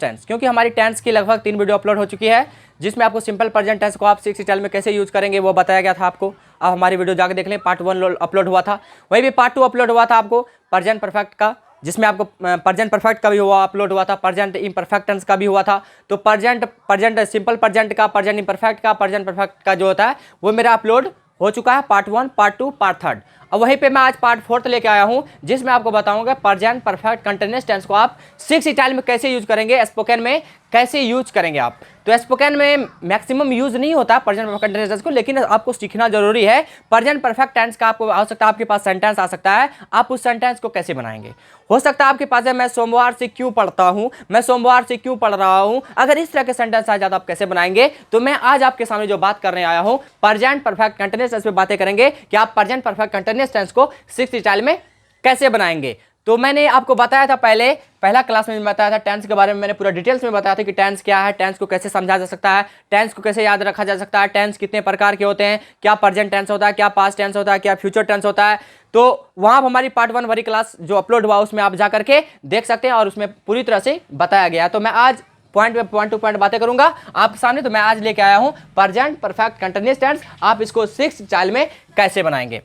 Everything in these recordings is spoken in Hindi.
टेंस, क्योंकि हमारी टेंस की लगभग 3 वीडियो अपलोड हो चुकी है, जिसमें आपको सिंपल प्रेजेंट टेंस को आप 6 स्टाइल में कैसे यूज करेंगे वो बताया गया था आपको। आप हमारी वीडियो जाकर देख लें, पार्ट 1 अपलोड हुआ था, वहीं भी पार्ट 2 अपलोड हुआ था आपको प्रेजेंट परफेक्ट का, जिसमें आपको प्रेजेंट परफेक्ट का भी हुआ अपलोड हुआ था, प्रेजेंट इम्परफेक्ट टेंस का भी हुआ था। तो प्रेजेंट सिंपल प्रेजेंट का, प्रेजेंट इम्परफेक्ट का, प्रेजेंट परफेक्ट का जो होता है वो मेरा अपलोड हो चुका है, पार्ट 1, पार्ट 2, पार्ट 3। अब वहीं पे मैं आज पार्ट 4 लेके आया हूं, जिसमें आपको बताऊंगा प्रेजेंट परफेक्ट कंटीन्यूअस टेंस को आप 6 स्टाइल में कैसे यूज करेंगे, स्पोकन में कैसे यूज करेंगे आप। तो स्पोकन में मैक्सिमम यूज नहीं होता प्रेजेंट परफेक्ट कंटीन्यूअस टेंस को, लेकिन आपको सीखना जरूरी है। प्रेजेंट परफेक्ट टेंस का आपको आ सकता है, आपके पास सेंटेंस आ सकता है, आप उस सेंटेंस को कैसे बनाएंगे। हो सकता है आपके पास है, मैं सोमवार से क्यों पढ़ता हूं, मैं सोमवार से क्यों पढ़ रहा हूं। अगर इस तरह के सेंटेंस आ जाता आप कैसे बनाएंगे। तो मैं आज आपके सामने जो बात करने आया हूं प्रेजेंट परफेक्ट कंटीन्यूअस टेंस पे बातें करेंगे कि आप प्रेजेंट परफेक्ट कंटीन्यूअस टेंस को 6 स्टाइल में कैसे बनाएंगे। तो मैंने आपको बताया था पहला क्लास में बताया था टेंस के बारे में, मैंने पूरा डिटेल्स में बताया था कि टेंस क्या है, टेंस को कैसे समझा जा सकता है, टेंस को कैसे याद रखा जा सकता है, टेंस कितने प्रकार के होते हैं, क्या प्रेजेंट टेंस होता है, क्या पास्ट टेंस होता है, क्या फ्यूचर टेंस होता है। तो वहां हमारी पार्ट 1 वाली क्लास जो अपलोड हुआ उसमें आप जा करके देख सकते हैं और उसमें पूरी तरह से बताया गया। तो मैं आज पॉइंट टू पॉइंट बातें करूंगा आपके सामने। तो मैं आज लेके आया हूं प्रेजेंट परफेक्ट कंटीन्यूअस टेंस, आप इसको 6 स्टाइल में कैसे बनाएंगे।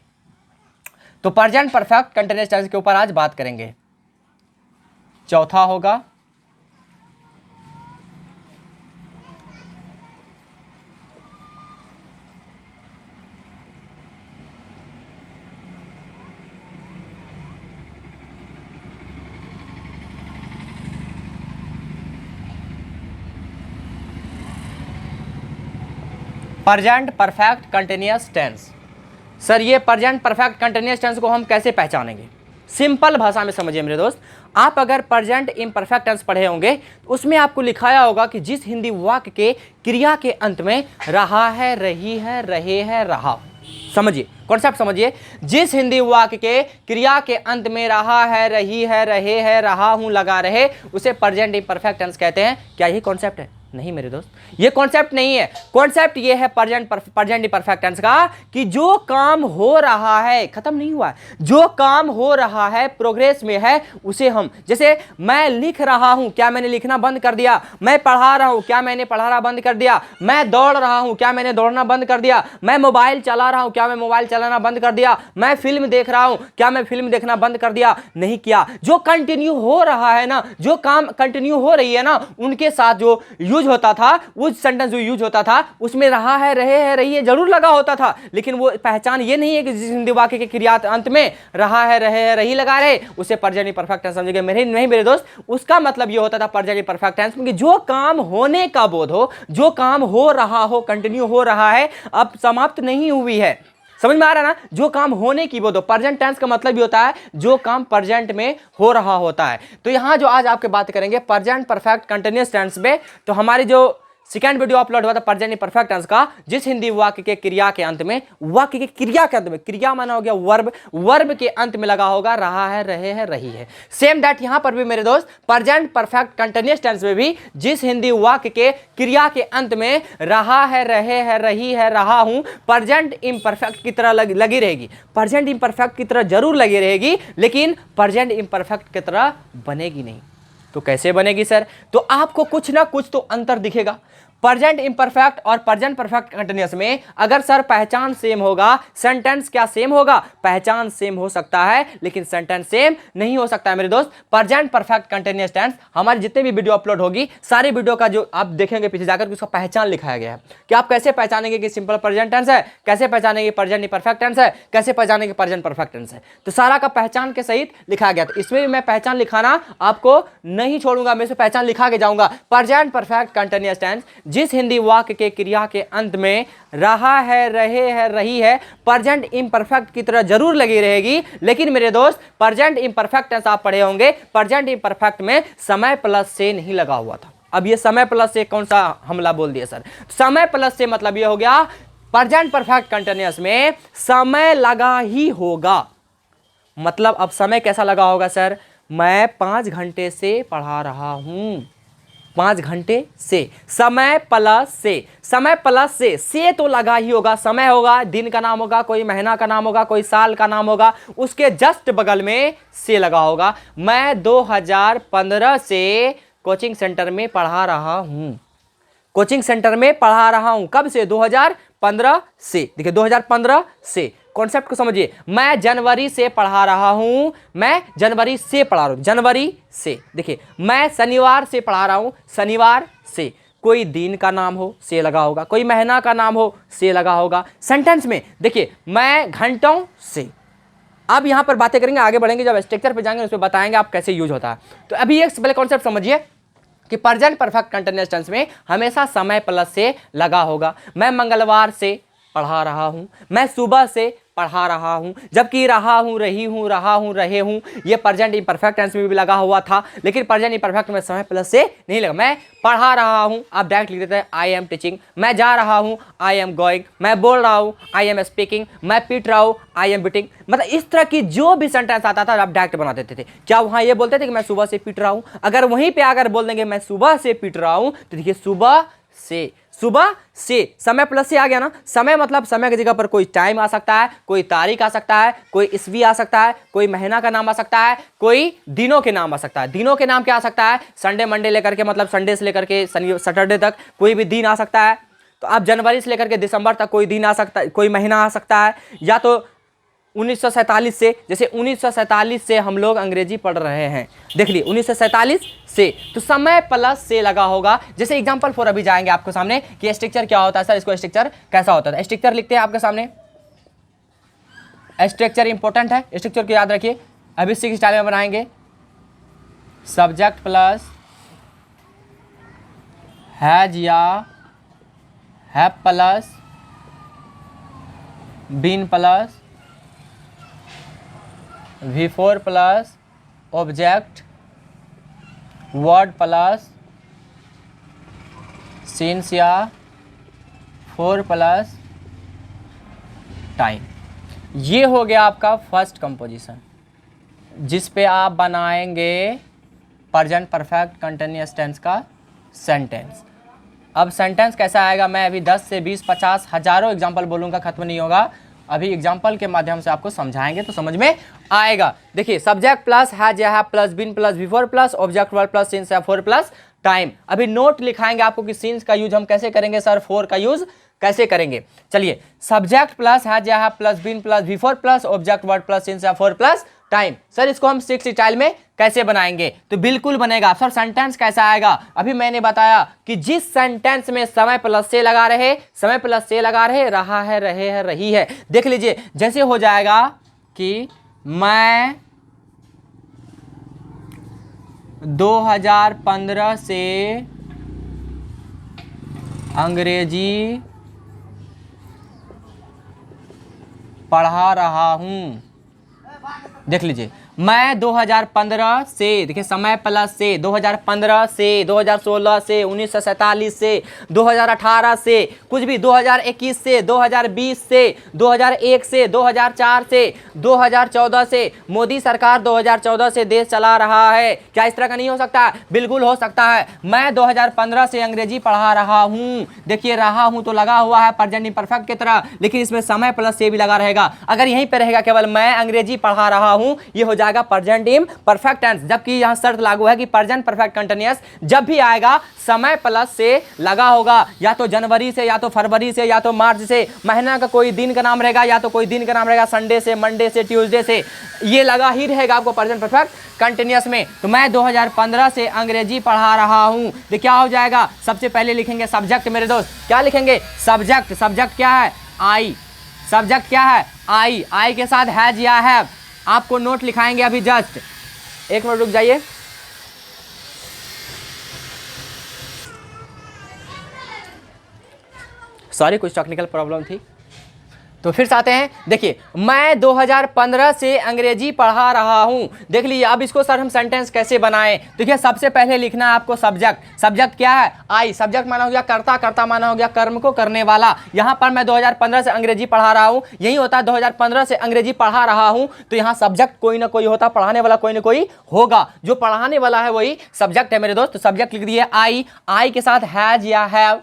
तो प्रेजेंट परफेक्ट कंटीन्यूअस टेंस के ऊपर आज बात करेंगे। चौथा होगा present perfect continuous tense. Sir ये प्रेजेंट परफेक्ट कंटीन्यूअस टेंस को हम कैसे पहचानेंगे। सिंपल भाषा में समझिए मेरे दोस्त, आप अगर प्रेजेंट इम्परफेक्ट टेंस पढ़े होंगे तो उसमें आपको लिखाया होगा कि जिस हिंदी वाक्य के क्रिया के अंत में रहा है, रही है, रहे है, रहा। समझिए कॉन्सेप्ट समझिए, जिस हिंदी वाक्य के क्रिया के अंत में रहा है, रही है, रहे है, रहा हूं, लगा रहे, उसे प्रेजेंट इम्परफेक्ट टेंस कहते हैं। क्या यही कॉन्सेप्ट है? नहीं मेरे दोस्त, ये कॉन्सेप्ट नहीं है। कॉन्सेप्ट ये है प्रेजेंट इम्परफेक्ट टेंस का कि जो काम हो रहा है, खत्म नहीं हुआ है, जो काम हो रहा है, प्रोग्रेस में है, उसे हम, जैसे मैं लिख रहा हूं, क्या मैंने लिखना बंद कर दिया? मैं पढ़ा रहा हूं, क्या मैंने पढ़ाना बंद कर दिया? मैं दौड़ रहा हूं, क्या मैंने दौड़ना बंद कर दिया? मैं मोबाइल चला रहा हूं, क्या मैं मोबाइल चलाना बंद कर दिया? मैं फिल्म देख रहा हूं, क्या मैं फिल्म देखना बंद कर दिया? नहीं किया। जो कंटिन्यू हो रहा है ना, जो काम कंटिन्यू हो रही है ना, उनके साथ जो यूज होता था, वो सेंटेंस जो यूज होता था उसमें रहा है, रहे है, रही है जरूर लगा होता था, लेकिन वो पहचान ये नहीं है कि जिस हिंदी वाक्य के क्रिया अंत में रहा है, रहे है, रही लगा रहे, उसे प्रेजेंट परफेक्ट टेंस समझेंगे। मेरे नहीं मेरे दोस्त, उसका मतलब ये होता था प्रेजेंट परफेक्ट टेंस में जो काम होने का बोध हो, जो काम हो रहा हो, कंटिन्यू हो रहा है, अब समाप्त नहीं हुई है। समझ में आ रहा है ना? जो काम होने की बोध हो। प्रेजेंट टेंस का मतलब भी होता है जो काम प्रेजेंट में हो रहा होता है। तो यहां जो आज आपके बात करेंगे प्रेजेंट परफेक्ट कंटीन्यूअस टेंस में, तो हमारी जो सेकेंड वीडियो अपलोड हुआ था प्रेजेंट परफेक्ट टेंस का, जिस हिंदी वाक्य के क्रिया के अंत में, वाक्य के क्रिया के अंत में, क्रिया माना हो गया वर्ब, वर्ब के अंत में लगा होगा रहा है, रहे है, रही है। सेम दैट यहां पर भी मेरे दोस्त प्रेजेंट परफेक्ट कंटीन्यूअस टेंस में भी जिस हिंदी वाक्य के क्रिया के अंत में रहा है, रहे है, रही है, रहा हूं, प्रेजेंट इम्परफेक्ट की तरह लगी रहेगी। प्रेजेंट इम्परफेक्ट की तरह जरूर लगी रहेगी, लेकिन प्रेजेंट इम्परफेक्ट की तरह बनेगी नहीं। तो कैसे बनेगी सर? तो आपको कुछ ना कुछ तो अंतर दिखेगा। प्रेजेंट इम्परफेक्ट और प्रेजेंट परफेक्ट कंटीन्यूअस में अगर सर पहचान सेम होगा, सेंटेंस क्या सेम होगा? पहचान सेम हो सकता है, लेकिन सेंटेंस सेम नहीं हो सकता है मेरे दोस्त। प्रेजेंट परफेक्ट कंटीन्यूअस टेंस हमारी जितने भी वीडियो अपलोड होगी, सारी वीडियो का जो आप देखेंगे पीछे जाकर उसका पहचान लिखाया गया है कि आप कैसे पहचानेंगे कि सिंपल प्रेजेंट टेंस है, कैसे पहचानेंगे प्रेजेंट इम्परफेक्ट टेंस है, कैसे पहचानेंगे प्रेजेंट परफेक्ट टेंस है। तो सारा का पहचान के सहित लिखा गया। तो इसमें भी मैं पहचान लिखाना आपको नहीं छोड़ूंगा, मैं इसमें पहचान लिखा के जाऊंगा। प्रेजेंट परफेक्ट कंटीन्यूअस टेंस जिस हिंदी वाक्य के क्रिया के अंत में रहा है, रहे है, रही है, प्रेजेंट इम्परफेक्ट की तरह जरूर लगी रहेगी, लेकिन मेरे दोस्त प्रेजेंट इम्परफेक्ट टेंस आप पढ़े होंगे, प्रेजेंट इम्परफेक्ट में समय प्लस से नहीं लगा हुआ था। अब ये समय प्लस से कौन सा हमला बोल दिया सर? समय प्लस से मतलब ये हो गया प्रेजेंट परफेक्ट कंटीन्यूअस में समय लगा ही होगा। मतलब अब समय कैसा लगा होगा सर? मैं 5 घंटे से पढ़ा रहा हूं, 5 घंटे से, समय प्लस से, समय प्लस से तो लगा ही होगा। समय होगा, दिन का नाम होगा, कोई महीना का नाम होगा, कोई साल का नाम होगा, उसके जस्ट बगल में से लगा होगा। मैं 2015 से कोचिंग सेंटर में पढ़ा रहा हूँ। कोचिंग सेंटर में पढ़ा रहा हूँ कब से? 2015 से। देखिए 2015 से, कॉन्सेप्ट को समझिए। मैं जनवरी से पढ़ा रहा हूँ, मैं जनवरी से पढ़ा रहा हूँ, जनवरी से। देखिए मैं शनिवार से पढ़ा रहा हूँ, शनिवार से। कोई दिन का नाम हो से लगा होगा, कोई महीना का नाम हो से लगा होगा। सेंटेंस में देखिए मैं घंटों से। अब यहाँ पर बातें करेंगे, आगे बढ़ेंगे, जब स्ट्रक्चर पे जाएंगे उसमें बताएंगे आप कैसे यूज होता है। तो अभी एक पहले कॉन्सेप्ट समझिए कि प्रेजेंट परफेक्ट कंटीन्यूअस टेंस में हमेशा समय प्लस से लगा होगा। मैं मंगलवार से पढ़ा रहा हूं, मैं सुबह से पढ़ा रहा हूं, जबकि रहा हूं, रही हूं, रहा हूं, रहे हूं, ये प्रेजेंट इंपरफेक्ट टेंस में भी लगा हुआ था, लेकिन प्रेजेंट इंपरफेक्ट में समय प्लस से नहीं लगा। मैं पढ़ा रहा हूं, आप डायरेक्ट लिख देते हैं आई एम टीचिंग। मैं जा रहा हूं, आई एम गोइंग। मैं बोल रहा हूं, आई एम स्पीकिंग। मैं पीट रहा हूं, आई एम बीटिंग। मतलब इस तरह की जो भी सेंटेंस आता था आप डायरेक्ट बना देते थे। क्या वहां ये बोलते थे कि मैं सुबह से पीट रहा हूं? अगर वहीं पे अगर बोल देंगे मैं सुबह से पीट रहा हूं, तो देखिए सुबह से, सुबह से समय प्लस से आ गया ना। समय मतलब समय की जगह पर कोई टाइम आ सकता है, कोई तारीख आ सकता है, कोई ईस्वी आ सकता है, कोई महीना का नाम आ सकता है, कोई दिनों के नाम आ सकता है। दिनों के नाम क्या आ सकता है? संडे मंडे लेकर के, मतलब संडे से लेकर के सैटरडे तक कोई भी दिन आ सकता है। तो आप जनवरी से लेकर के दिसंबर तक कोई दिन आ सकता है, कोई महीना आ सकता है। या तो 1947 से, जैसे 1947 से हम लोग अंग्रेजी पढ़ रहे हैं, देख लिए 1947 से, तो समय प्लस से लगा होगा। जैसे एग्जांपल फॉर अभी जाएंगे आपके सामने कि स्ट्रक्चर क्या होता है सर, इसको स्ट्रक्चर कैसा होता है। स्ट्रक्चर लिखते हैं आपके सामने, स्ट्रक्चर इंपॉर्टेंट है, स्ट्रक्चर को याद रखिए। अभी सिक्स स्टाइल में बनाएंगे, सब्जेक्ट प्लस हैज या have plus been plus V4 plus object, word plus since या 4 प्लस टाइम। ये हो गया आपका फर्स्ट कंपोजिशन, जिस पे आप बनाएंगे प्रेजेंट परफेक्ट कंटीन्यूअस टेंस का सेंटेंस। अब सेंटेंस कैसा आएगा, मैं अभी 10 से 20 50 हजारों एग्जाम्पल बोलूँगा, खत्म नहीं होगा। अभी एग्जाम्पल के माध्यम से आपको समझाएंगे तो समझ में आएगा। देखिए सब्जेक्ट प्लस हैज या have plus been plus V4 plus object word plus since या 4 प्लस टाइम। अभी नोट लिखाएंगे आपको कि सिंस का यूज हम कैसे करेंगे सर, 4 का यूज कैसे करेंगे। चलिए सब्जेक्ट प्लस हैज या have plus been plus V4 plus object word plus since या 4 प्लस टाइम। सर इसको हम 6 स्टाइल में कैसे बनाएंगे? तो बिल्कुल बनेगा सर। सेंटेंस कैसा आएगा? अभी मैंने बताया कि जिस सेंटेंस में समय प्लस से लगा रहे, समय प्लस से लगा रहे, रहा है, रहे है, रही है। देख लीजिए जैसे हो जाएगा कि मैं 2015 से अंग्रेजी पढ़ा रहा हूं। देख लीजिए मैं 2015 से, देखिए समय प्लस से, 2015 से, 2016 से, 1947 से, 2018 से, कुछ भी 2021 से, 2020 से, 2001 से, 2004 से, 2014 से। मोदी सरकार 2014 से देश चला रहा है। क्या इस तरह का नहीं हो सकता? बिल्कुल हो सकता है। मैं 2015 से अंग्रेजी पढ़ा रहा हूँ। देखिए रहा हूँ तो लगा हुआ है प्रेजेंट इंपरफेक्ट की तरह, लेकिन इसमें समय प्लस से भी लगा रहेगा। अगर यहीं पे रहेगा केवल मैं अंग्रेजी पढ़ा रहा हूँ, ये हो जाएगा प्रेजेंट इंपरफेक्ट टेंस। जबकि यहां शर्त लागू है कि प्रेजेंट परफेक्ट कंटीन्यूअस जब भी आएगा समय प्लस से लगा होगा, या तो जनवरी से, या तो फरवरी से, या तो मार्च से। महीना का कोई दिन का नाम रहेगा, या तो कोई दिन का नाम रहेगा संडे से, मंडे से, ट्यूसडे से, ये लगा ही रहेगा आपको प्रेजेंट परफेक्ट कंटीन्यूअस में। तो मैं 2015 से अंग्रेजी पढ़ा रहा हूं, तो क्या हो जाएगा? सबसे पहले लिखेंगे सब्जेक्ट मेरे दोस्त। क्या लिखेंगे? सब्जेक्ट। सब्जेक्ट क्या है? आई। सब्जेक्ट क्या है? आई। आई के साथ हैज या हैव। आपको नोट लिखाएंगे अभी, जस्ट एक मिनट रुक जाइए। सॉरी कुछ टेक्निकल प्रॉब्लम थी, तो फिर से आते हैं। देखिए मैं 2015 से अंग्रेजी पढ़ा रहा हूं। देख लीजिए अब इसको सर हम सेंटेंस कैसे बनाएं? देखिए सबसे पहले लिखना है आपको सब्जेक्ट। सब्जेक्ट क्या है? आई। सब्जेक्ट माना हो गया कर्ता, कर्ता माना हो गया कर्म को करने वाला। यहां पर मैं 2015 से अंग्रेजी पढ़ा रहा हूं, यही होता है 2015 से अंग्रेजी पढ़ा रहा हूं। तो यहाँ सब्जेक्ट कोई ना कोई होता, पढ़ाने वाला कोई ना कोई होगा। जो पढ़ाने वाला है वही सब्जेक्ट है मेरे दोस्त। सब्जेक्ट लिख दिए आई। आई के साथ हैज या हैव,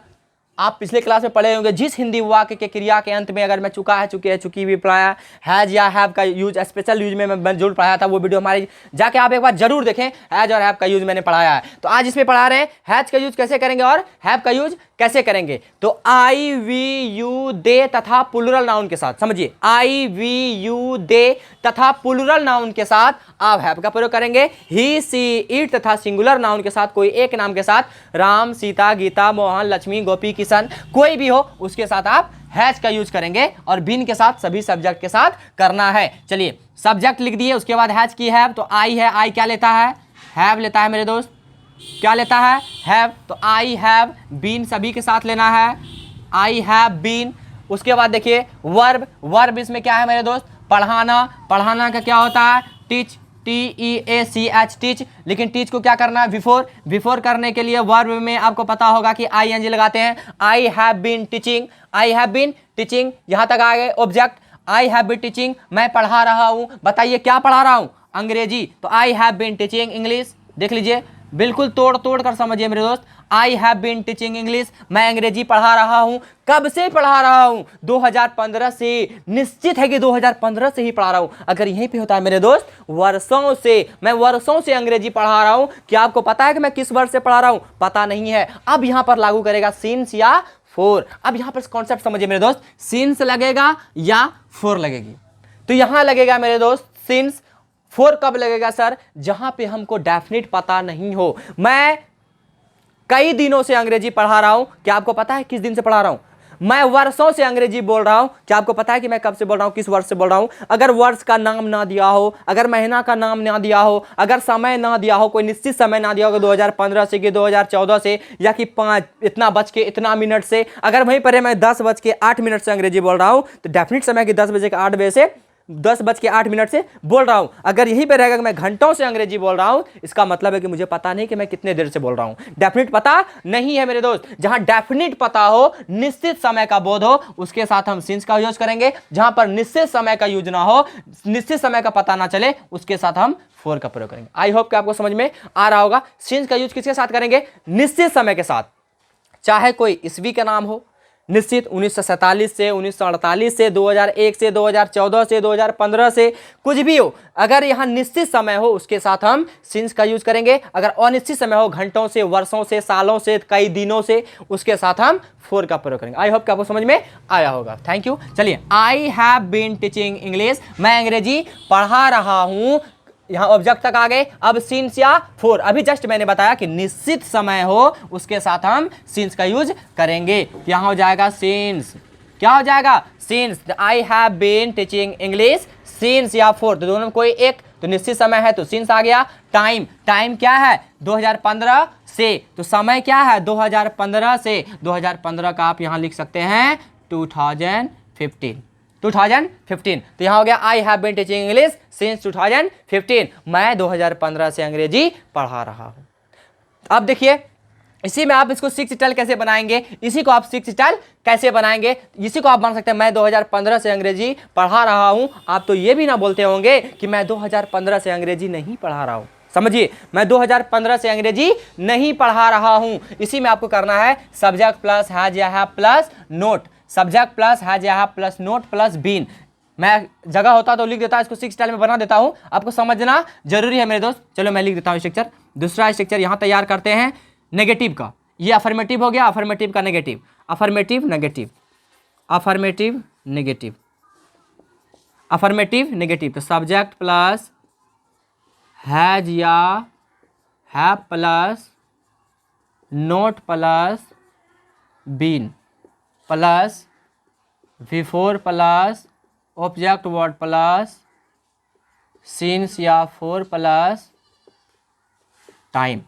आप पिछले क्लास में पढ़े होंगे, जिस हिंदी वाक्य के क्रिया के अंत में अगर मैं चुका है, चुके है, चुकी भी पढ़ाया, हैज या हैव का यूज स्पेशल यूज में मैं जरूर पढ़ाया था। वो वीडियो हमारी जाके आप एक बार जरूर देखें, हैज और हैव का यूज मैंने पढ़ाया है। तो आज इसमें पढ़ा रहे हैं हैज का यूज कैसे करेंगे और हैव का यूज कैसे करेंगे। तो आई वी यू दे तथा प्लूरल नाउन के साथ, समझिए, आई वी यू दे तथा प्लूरल नाउन के साथ आप हैव का प्रयोग करेंगे। ही सी इट तथा सिंगुलर नाउन के साथ, कोई एक नाम के साथ, राम सीता गीता मोहन लक्ष्मी गोपी किशन कोई भी हो उसके साथ आप हैज का यूज करेंगे। और बीन के साथ सभी सब्जेक्ट के साथ करना है। चलिए सब्जेक्ट लिख दिए, उसके बाद हैज की हैव। तो आई है, आई क्या लेता है, हैव लेता है मेरे दोस्त, क्या लेता है, हैव। तो आई हैव बीन सभी के साथ लेना है, आई हैव बीन। उसके बाद देखिए वर्ब, वर्ब इसमें क्या है मेरे दोस्त, पढ़ाना। पढ़ाना का क्या होता है, टीच, TEACH टीच। लेकिन टीच को क्या करना है, बिफोर। बिफोर करने के लिए वर्ब में आपको पता होगा कि ING लगाते हैं। I have been teaching, I have been teaching, यहाँ तक आ गए object. I have been teaching, मैं पढ़ा रहा हूँ। बताइए क्या पढ़ा रहा हूँ, अंग्रेजी। तो I have been teaching English. देख लीजिए, बिल्कुल तोड़ तोड़ कर समझिए मेरे दोस्त। I have been teaching English, मैं अंग्रेजी पढ़ा रहा हूँ। कब से पढ़ा रहा हूँ, 2015 से। निश्चित है कि 2015 से ही पढ़ा रहा हूँ। अगर यहीं पे होता है मेरे दोस्त वर्षों से, मैं वर्षों से अंग्रेजी पढ़ा रहा हूँ। क्या आपको पता है कि मैं किस वर्ष से पढ़ा रहा हूँ, पता नहीं है। अब यहाँ पर लागू करेगा सिंस या फोर। अब यहाँ पर कॉन्सेप्ट समझिए मेरे दोस्त, सिंस लगेगा या फोर लगेगी। तो यहाँ लगेगा मेरे दोस्त सिंस। फोर कब लगेगा सर, जहां पे हमको डेफिनेट पता नहीं हो। मैं कई दिनों से अंग्रेजी पढ़ा रहा हूं, क्या आपको पता है किस दिन से पढ़ा रहा हूं। मैं वर्षों से अंग्रेजी बोल रहा हूं, क्या आपको पता है कि मैं कब से बोल रहा हूं, किस वर्ष से बोल रहा हूं। अगर वर्ष का नाम ना दिया हो, अगर महीना का नाम ना दिया हो, अगर समय ना दिया हो, कोई निश्चित समय ना दिया हो, 2015 से कि 2014 से, या कि 5 इतना बज के इतना मिनट से, अगर वहीं पर मैं 10 बज के 8 मिनट से अंग्रेजी बोल रहा हूं, तो डेफिनेट समय कि 10 बजे के 8 बजे से 10 बज के 8 मिनट से बोल रहा हूं। अगर यहीं पे रहेगा कि मैं घंटों से अंग्रेजी बोल रहा हूं, इसका मतलब है कि मुझे पता नहीं कि मैं कितने देर से बोल रहा हूं। डेफिनेट पता नहीं है मेरे दोस्त। जहां डेफिनेट पता हो, निश्चित समय का बोध हो, उसके साथ हम सिंस का यूज करेंगे। जहां पर निश्चित समय का यूज ना हो, निश्चित समय का पता ना चले, उसके साथ हम फोर का प्रयोग करेंगे। आई होप कि आपको समझ में आ रहा होगा। सिंस का यूज किसके साथ करेंगे, निश्चित समय के साथ। चाहे कोई ईस्वी का नाम हो, निश्चित 1947 से, 1948 से, 2001 से, 2014 से, 2015 से, कुछ भी हो, अगर यहाँ निश्चित समय हो उसके साथ हम सिंस का यूज करेंगे। अगर अनिश्चित समय हो, घंटों से, वर्षों से, सालों से, कई दिनों से, उसके साथ हम फोर का प्रयोग करेंगे। आई होप कि आपको समझ में आया होगा। Thank you. चलिए, I have been teaching English, मैं अंग्रेजी पढ़ा रहा हूँ। यहाँ ऑब्जेक्ट तक आ गए। अब सिंस या फोर, अभी जस्ट मैंने बताया कि निश्चित समय हो उसके साथ हम सिंस का यूज करेंगे। यहाँ हो जाएगा सिंस, क्या हो जाएगा, since. I have been teaching English since या फोर, तो दोनों में कोई एक, तो निश्चित समय है तो सिंस आ गया। टाइम, टाइम क्या है, 2015 से, तो समय क्या है 2015 से। 2015 का आप यहाँ लिख सकते हैं 2015। तो यहाँ हो गया I have been teaching English since 2015, मैं 2015 से अंग्रेजी पढ़ा रहा हूँ। अब देखिए, इसी में आप इसको सिक्स टेल कैसे बनाएंगे, इसी को आप सिक्स टेल कैसे बनाएंगे, इसी को आप बना सकते हैं मैं 2015 से अंग्रेजी पढ़ा रहा हूँ। आप तो ये भी ना बोलते होंगे कि मैं 2015 से अंग्रेजी नहीं पढ़ा रहा हूँ। समझिए, मैं 2015 से अंग्रेजी नहीं पढ़ा रहा हूँ। इसी में आपको करना है सब्जेक्ट प्लस हैज या have plus not, subject plus has या have plus not plus been. मैं जगह होता तो लिख देता, इसको सिक्स स्टाइल में बना देता हूँ, आपको समझना जरूरी है मेरे दोस्त। चलो मैं लिख देता हूँ स्ट्रक्चर। दूसरा स्ट्रक्चर यहाँ तैयार करते हैं नेगेटिव का। ये अफर्मेटिव हो गया, अफर्मेटिव का negative, affirmative negative, affirmative negative, affirmative negative. तो सब्जेक्ट प्लस हैज या have plus not plus been plus before plus object word plus since या फोर प्लस टाइम।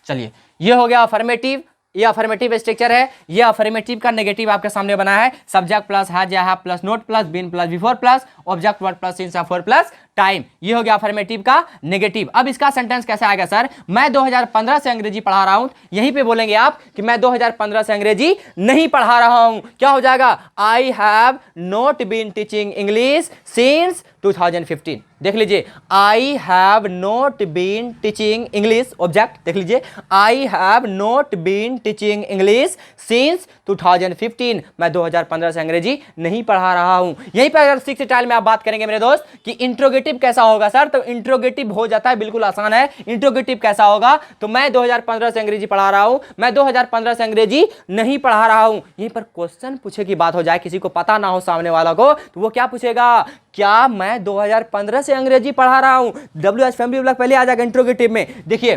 चलिए, ये हो गया अफर्मेटिव, ये अफर्मेटिव स्ट्रक्चर है। ये अफर्मेटिव का नेगेटिव आपके सामने बना है, सब्जेक्ट प्लस हैज या have plus not plus been plus before plus object word plus since या फोर प्लस टाइम। ये हो गया अफर्मेटिव का नेगेटिव। अब इसका सेंटेंस कैसे आएगा सर? मैं 2015 से अंग्रेजी पढ़ा रहा हूं, यहीं पे बोलेंगे आप कि मैं 2015 से अंग्रेजी नहीं पढ़ा रहा हूं। क्या हो जाएगा? I have not been teaching English since 2015। देख लीजिए, I have not been teaching English, object देख लीजिए, I have not been teaching English since 2015। मैं 2015 से अंग्रेजी नहीं पढ़ा रहा हूं। यहीं पर अगर 6 स्टाइल में आप बात करेंगे मेरे दोस्त कि इंट्रोगेटिव कैसा होगा सर, तो इंट्रोगेटिव हो जाता है, बिल्कुल आसान है। इंट्रोगेटिव कैसा होगा? तो मैं 2015 से अंग्रेजी पढ़ा रहा हूं, मैं 2015 से अंग्रेजी नहीं पढ़ा रहा हूं। यहीं पर क्वेश्चन पूछे की बात हो जाए, किसी को पता ना हो सामने वाला को, तो वो क्या पूछेगा? क्या मैं 2015 से अंग्रेजी पढ़ा रहा हूं? WH फैमिली ब्लॉक पहले आ जाएगा इंट्रोगेटिव में। देखिए,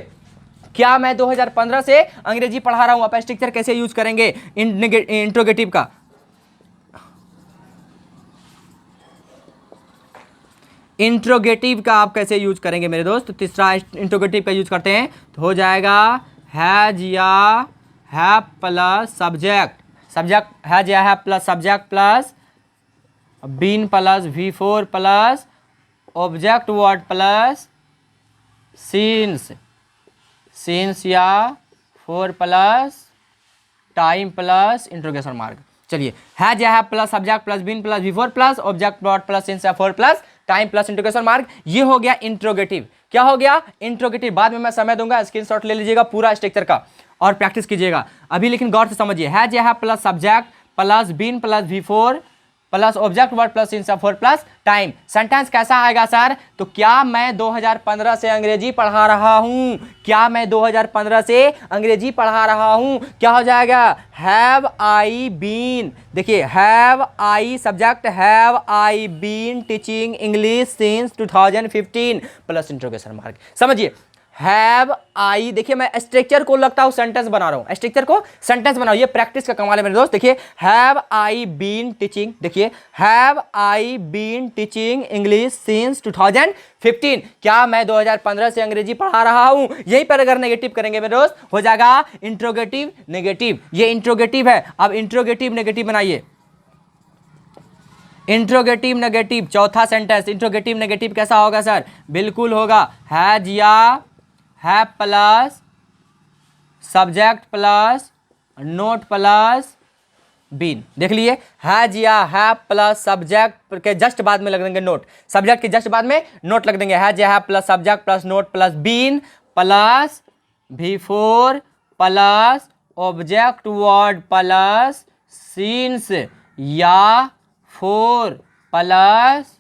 क्या मैं 2015 से अंग्रेजी पढ़ा रहा हूं? आप स्ट्रक्चर कैसे यूज करेंगे इंट्रोगेटिव का? इंट्रोगेटिव का आप कैसे यूज करेंगे मेरे दोस्त? तो तीसरा इंट्रोगेटिव का यूज करते हैं तो हो जाएगा हैज या have plus subject, subject has या have plus subject plus been plus V4 plus object word plus since, since या 4 plus time plus interrogation mark. चलिए, हैज या have plus subject plus been plus V4 plus object word plus since या 4 plus time plus interrogation mark. ये हो गया इंट्रोगेटिव। क्या हो गया? इंट्रोगेटिव। बाद में मैं समय दूंगा, स्क्रीनशॉट ले लीजिएगा पूरा स्ट्रक्चर का और प्रैक्टिस कीजिएगा। अभी लेकिन गौर से समझिए, हैज या have plus subject plus been plus V4 plus object word plus since या 4 प्लस टाइम। सेंटेंस कैसा आएगा सर? तो क्या मैं 2015 से अंग्रेजी पढ़ा रहा हूं? क्या मैं 2015 से अंग्रेजी पढ़ा रहा हूं? क्या हो जाएगा? हैव आई बीन, देखिए have I subject, have I been teaching English since 2015 plus interrogation mark. समझिए, हैव आई, देखिए मैं स्ट्रक्चर को लगता हूं सेंटेंस बना रहा हूं, स्ट्रक्चर को सेंटेंस बनाओ, ये प्रैक्टिस का कमाल है मेरे दोस्त। देखिए, हैव आई बीन टीचिंग, देखिए have I been teaching English since 2015। क्या मैं 2015 से अंग्रेजी पढ़ा रहा हूं? यहीं पर अगर नेगेटिव करेंगे मेरे दोस्त हो जाएगा इंट्रोगेटिव नेगेटिव। ये इंट्रोगेटिव है। अब इंट्रोगेटिव नेगेटिव बनाइए, इंट्रोगेटिव नेगेटिव। चौथा सेंटेंस इंट्रोगेटिव नेगेटिव कैसा होगा सर? बिल्कुल होगा हैज या have plus subject plus not plus been. देख लिए, हैज या हैव प्लस सब्जेक्ट के जस्ट बाद में लग देंगे नोट, सब्जेक्ट के जस्ट बाद में नोट लग देंगे। हैज या have plus subject plus not plus been plus V4 plus object word plus since या 4 plus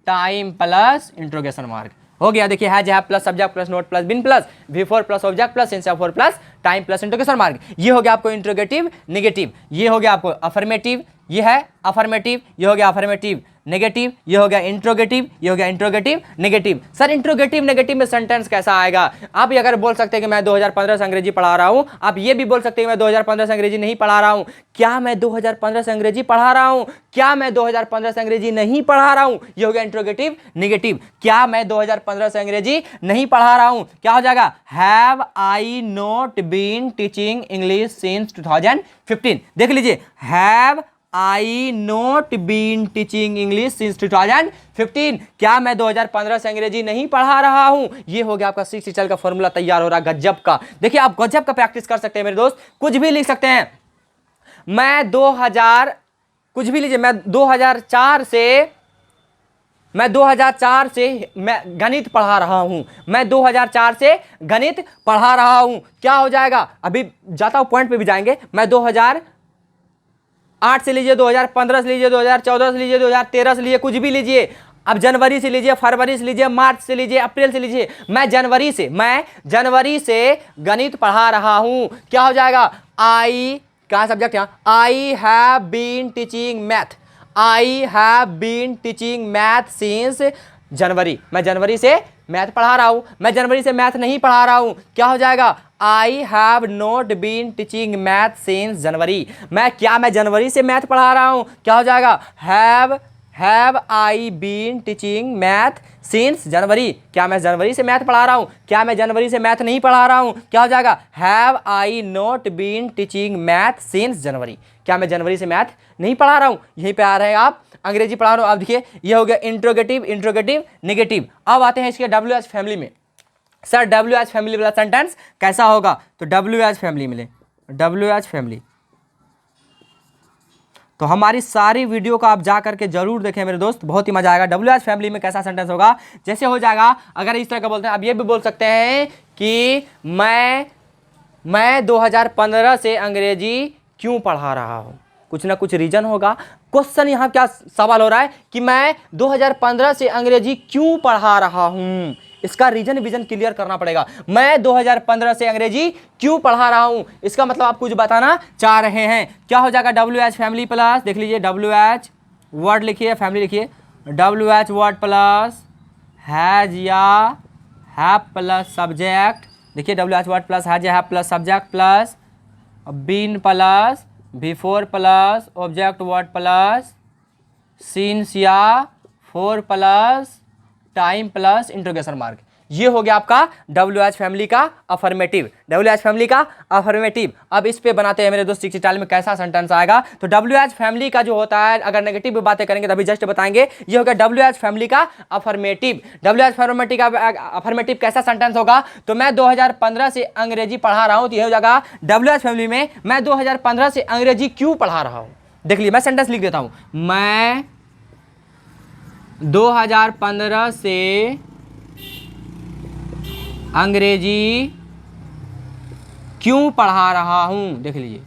time plus interrogation mark. हो गया। देखिए, has have plus subject plus not plus been plus V4 plus object plus since या 4 plus time plus interrogation mark. ये हो गया आपको इंट्रोगेटिव नेगेटिव। ये हो गया आपको अफर्मेटिव, ये है अफर्मेटिव, ये हो गया अफर्मेटिव नेगेटिव, ये हो गया इंट्रोगेटिव, ये हो गया interrogative negative. Sir interrogative negative में सेंटेंस कैसा आएगा? आप ये अगर बोल सकते हैं कि मैं 2015 से अंग्रेजी पढ़ा रहा हूं, आप ये भी बोल सकते हैं कि मैं 2015 से अंग्रेजी नहीं पढ़ा रहा हूं। क्या मैं 2015 से अंग्रेजी पढ़ा रहा हूं? क्या मैं 2015 से अंग्रेजी नहीं पढ़ा रहा हूं? ये हो गया इंट्रोगेटिव नेगेटिव। क्या मैं 2015 से अंग्रेजी नहीं पढ़ा रहा हूं? क्या हो जाएगा? Have I not been teaching English since 2015। देख लीजिए, have I not been teaching English since 2015। क्या मैं 2015 से अंग्रेजी नहीं पढ़ा रहा हूं? ये हो गया आपका 6 चल का फॉर्मूला तैयार हो रहा है गजब का। देखिए, आप गजब का प्रैक्टिस कर सकते हैं मेरे दोस्त, कुछ भी लिख सकते हैं। मैं 2000 कुछ भी लीजिए, मैं 2004 से मैं गणित पढ़ा रहा हूं, मैं 2004 से गणित पढ़ा रहा हूं। क्या हो जाएगा? अभी जाता हूं पॉइंट पे भी जाएंगे। मैं 2008 से लीजिए, 2015 से लीजिए, 2014 से लीजिए, 2013 से लीजिए, कुछ भी लीजिए। अब जनवरी से लीजिए, फरवरी से लीजिए, मार्च से लीजिए, अप्रैल से लीजिए। मैं जनवरी से गणित पढ़ा रहा हूं। क्या हो जाएगा? आई, क्या सब्जेक्ट यहाँ? I have been teaching math, I have been teaching math since January. मैं जनवरी से मैथ पढ़ा रहा हूं, मैं जनवरी से मैथ नहीं पढ़ा रहा हूं। क्या हो जाएगा? I have not been teaching math since January. मैं जनवरी से मैथ पढ़ा रहा हूं। क्या हो जाएगा? Have I been teaching math since January. क्या मैं जनवरी से मैथ पढ़ा रहा हूँ? क्या मैं जनवरी से मैथ नहीं पढ़ा रहा हूँ? क्या हो जाएगा? Have I not been teaching math since January. क्या मैं जनवरी से मैथ नहीं पढ़ा रहा हूँ? यहीं पे आ रहे हैं आप, अंग्रेजी पढ़ा रहा हूँ। अब देखिए ये हो गया इंट्रोगेटिव, इंट्रोगेटिव, नेगेटिव। अब आते हैं इसके डब्ल्यू एच फैमिली में। सर डब्ल्यू एच फैमिली वाला सेंटेंस कैसा होगा? तो डब्ल्यू एच फैमिली मिले, डब्ल्यू एच फैमिली। तो हमारी सारी वीडियो को आप जा करके जरूर देखें मेरे दोस्त, बहुत ही मजा आएगा। डब्ल्यू एच फैमिली में कैसा सेंटेंस होगा? जैसे हो जाएगा, अगर इस तरह का बोलते हैं, आप ये भी बोल सकते हैं कि मैं 2015 से अंग्रेजी क्यों पढ़ा रहा हूँ। कुछ ना कुछ रीजन होगा। क्वेश्चन यहाँ क्या सवाल हो रहा है कि मैं 2015 से अंग्रेजी क्यों पढ़ा रहा हूँ, इसका रीजन विजन क्लियर करना पड़ेगा। मैं 2015 से अंग्रेजी क्यों पढ़ा रहा हूं, इसका मतलब आप कुछ बताना चाह रहे हैं। क्या हो जाएगा? डब्ल्यू एच फैमिली प्लस, देख लीजिए डब्ल्यू एच वर्ड लिखिए, फैमिली लिखिए, W H word plus has या हैव प्लस सब्जेक्ट। देखिए W H word plus has या have plus subject plus been plus before plus object word plus since या four plus time plus interrogation mark. ये हो गया आपका डब्ल्यू एच फैमिली का अफर्मेटिव, डब्ल्यू एच फैमिली का अफर्मेटिव। अब इस पे बनाते हैं मेरे दोस्त 60 टाइल में कैसा सेंटेंस आएगा। तो डब्ल्यू एच फैमिली का जो होता है, अगर नेगेटिव बातें करेंगे तभी जस्ट बताएंगे। ये हो गया डब्ल्यू एच फैमिली का अफर्मेटिव। डब्ल्यू एच फैमिली का अफर्मेटिव कैसा सेंटेंस होगा? तो मैं 2015 से अंग्रेजी पढ़ा रहा हूँ, तो ये हो जाएगा डब्ल्यू एच फैमिली में मैं 2015 से अंग्रेजी क्यों पढ़ा रहा हूँ। देख लीजिए मैं सेंटेंस लिख देता हूँ, मैं 2015 से अंग्रेजी क्यों पढ़ा रहा हूं। देख लीजिए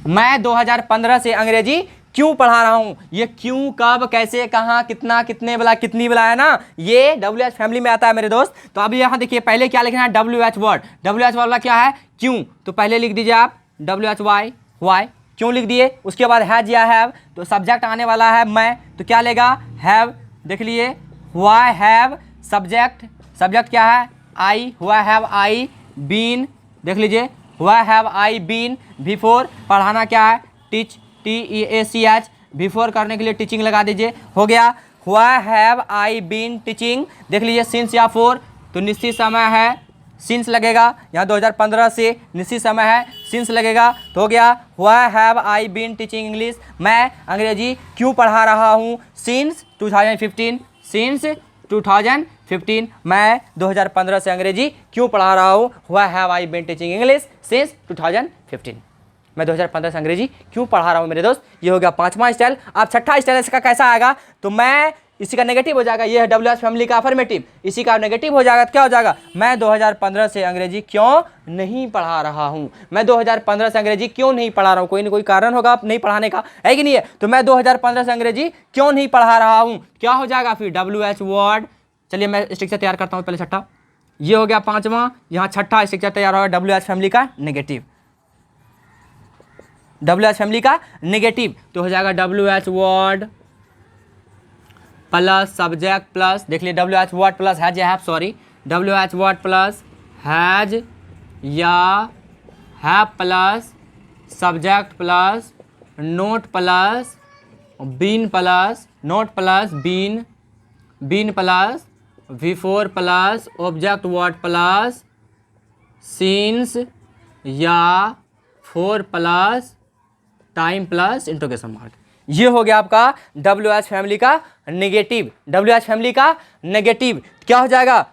मैं 2015 से अंग्रेजी क्यों पढ़ा रहा हूं। ये क्यों, कब, कैसे, कहां, कितना, कितने वाला, कितनी वाला है ना, ये डब्ल्यू एच फैमिली में आता है मेरे दोस्त। तो अब यहां देखिए पहले क्या लिखना है? W H word, W H वाला क्या है? क्यों। तो पहले लिख दीजिए आप डब्ल्यू एच वाई, वाई क्यों लिख दिए। उसके बाद हैज या हैव, तो सब्जेक्ट आने वाला है मैं, तो क्या लेगा? हैव। देख लिए व्हाई हैव सब्जेक्ट, सब्जेक्ट क्या है? I, why have I been. देख लीजिए why have I been before, पढ़ाना क्या है? टीच, TEACH, बिफोर करने के लिए टीचिंग लगा दीजिए, हो गया। Why have I been teaching. देख लीजिए सिंस या फोर, तो निश्चित समय है, सिंस लगेगा। यहाँ 2015 से निश्चित समय है, सिंस लगेगा, तो हो गया why have I been teaching English. मैं अंग्रेजी क्यों पढ़ा रहा हूँ? सिंस 2015, सिंस 2015 मैं 2015 से अंग्रेजी क्यों पढ़ा रहा हूँ? Why have I been teaching English since 2015। मैं 2015 से अंग्रेजी क्यों पढ़ा रहा हूँ मेरे दोस्त। ये हो गया पांचवा स्टाइल। अब छठा स्टाइल इसका कैसा आएगा? तो मैं, इसी का नेगेटिव हो जाएगा, ये है डब्ल्यू एच फैमिली का अफर्मेटिव, इसी का नेगेटिव हो जाएगा। तो क्या हो जाएगा? मैं 2015 से अंग्रेजी क्यों नहीं पढ़ा रहा हूँ। मैं 2015 से अंग्रेजी क्यों नहीं पढ़ा रहा हूँ? कोई ना कोई कारण होगा नहीं पढ़ाने का, है कि नहीं है? तो मैं 2015 से अंग्रेजी क्यों नहीं पढ़ा रहा हूँ, क्या हो जाएगा फिर? W H word. चलिए मैं स्ट्रक्चर तैयार करता हूँ पहले छठा। ये हो गया पांचवा, यहाँ छठा स्ट्रक्चर तैयार होगा डब्ल्यू एच फैमिली का नेगेटिव, डब्ल्यू एच फैमिली का नेगेटिव। तो हो जाएगा W H word plus subject plus, देख लिए W H word plus has या have, sorry W H word plus has या have plus subject plus not plus been plus not plus been, been plus before plus object word plus since या four plus time plus interrogation mark. ये हो गया आपका डब्ल्यू एच फैमिली का नेगेटिव, डब्ल्यू एच फैमिली का नेगेटिव। क्या हो जाएगा?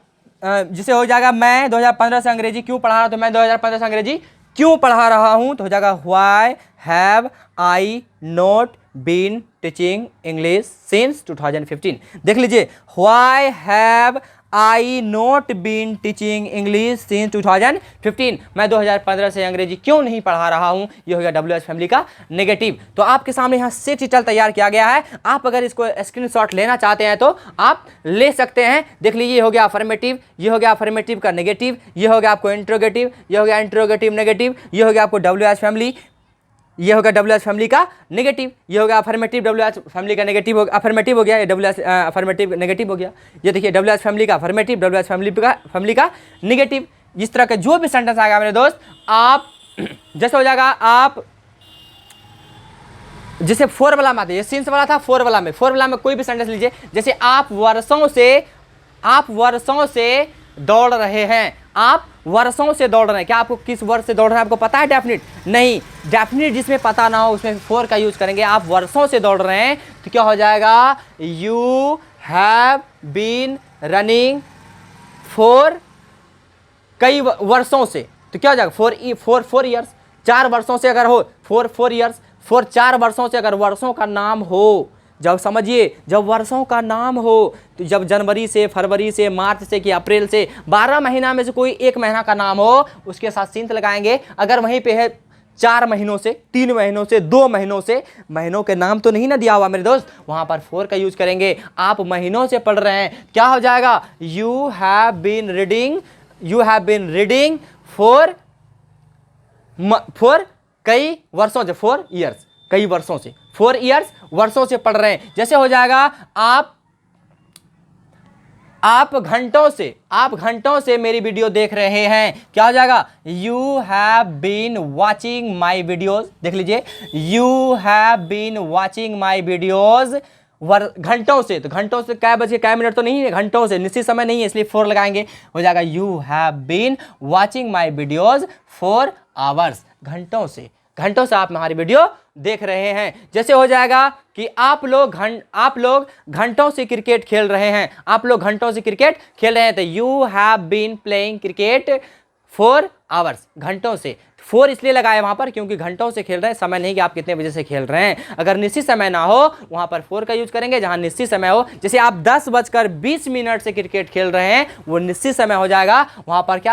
जिसे हो जाएगा मैं 2015 से अंग्रेजी क्यों पढ़ा रहा हूँ, तो मैं 2015 से अंग्रेजी क्यों पढ़ा रहा हूँ, तो हो जाएगा why have I not been teaching English since 2015। देख लीजिए why have I not been teaching English since 2015। मैं 2015 से अंग्रेजी क्यों नहीं पढ़ा रहा हूँ, ये हो गया डब्ल्यू एच फैमिली का नेगेटिव। तो आपके सामने यहाँ 6 डिटेल तैयार किया गया है। आप अगर इसको स्क्रीनशॉट लेना चाहते हैं तो आप ले सकते हैं। देख लीजिए ये हो गया अफर्मेटिव, ये हो गया अफर्मेटिव का नेगेटिव, ये हो गया आपको इंट्रोगेटिव, ये हो गया इंट्रोगेटिव नेगेटिव, ये हो गया आपको डब्ल्यू एच फैमिली, ये होगा डब्ल्यू एच फैमिली का नेगेटिव, ये होगा अफर्मेटिव डब्ल्यू एच फैमिली का नेगेटिव, अफर्मेटिव हो गया, ये डब्ल्यू एच अफर्मेटिव नेगेटिव हो गया। ये देखिए डब्ल्यू एच फैमिली का अफर्मेटिव, डब्ल्यू एच फैमिली का नेगेटिव। इस तरह का जो भी सेंटेंस आएगा मेरे दोस्त, आप जैसे हो जाएगा, आप जैसे फोर वाला में आता है, ये सिंस वाला था, फोर वाला में कोई भी सेंटेंस लीजिए, जैसे आप वर्षों से दौड़ रहे हैं, आप वर्षों से दौड़ रहे हैं। क्या आपको किस वर्ष से दौड़ रहे हैं आपको पता है डेफिनिट? नहीं, डेफिनिट जिसमें पता ना हो उसमें फोर का यूज करेंगे। आप वर्षों से दौड़ रहे हैं तो क्या हो जाएगा, you have been running for, कई वर्षों से, तो क्या हो जाएगा, फोर ईयर्स, 4 वर्षों से अगर हो, फोर ईयर्स, 4 वर्षों से अगर वर्षों का नाम हो, जब समझिए जब वर्षों का नाम हो, तो जब जनवरी से, फरवरी से, मार्च से कि अप्रैल से, 12 महीना में से कोई एक महीना का नाम हो, उसके साथ सिंत लगाएंगे। अगर वहीं पे है 4 महीनों से, 3 महीनों से, 2 महीनों से, महीनों के नाम तो नहीं ना दिया हुआ मेरे दोस्त, वहां पर फोर का यूज करेंगे। आप महीनों से पढ़ रहे हैं, क्या हो जाएगा, you have been reading for कई वर्षों से, 4 ईयर्स, कई वर्षों से, 4 ईयर्स, वर्षों से पढ़ रहे हैं। जैसे हो जाएगा आप घंटों से मेरी वीडियो देख रहे हैं, क्या हो जाएगा, you have been watching my videos, देख लीजिए, you have been watching my videos घंटों से, तो घंटों से क्या बजे क्या मिनट तो नहीं है, घंटों से, निश्चित समय नहीं है, इसलिए 4 लगाएंगे, हो जाएगा you have been watching my videos for hours, घंटों से आप हमारी वीडियो देख रहे हैं। जैसे हो जाएगा कि आप लोग घंटों से क्रिकेट खेल रहे हैं, तो you have been playing cricket for hours, घंटों से। 4 इसलिए लगाए वहां पर क्योंकि घंटों से खेल रहे हैं, समय नहीं कि आप कितने बजे से खेल रहे हैं। अगर निश्चित समय ना हो वहां पर 4 का यूज करेंगे, जहां निश्चित समय हो, जैसे आप 10:20 से क्रिकेट खेल रहे हैं, वो निश्चित समय हो जाएगा, वहां पर क्या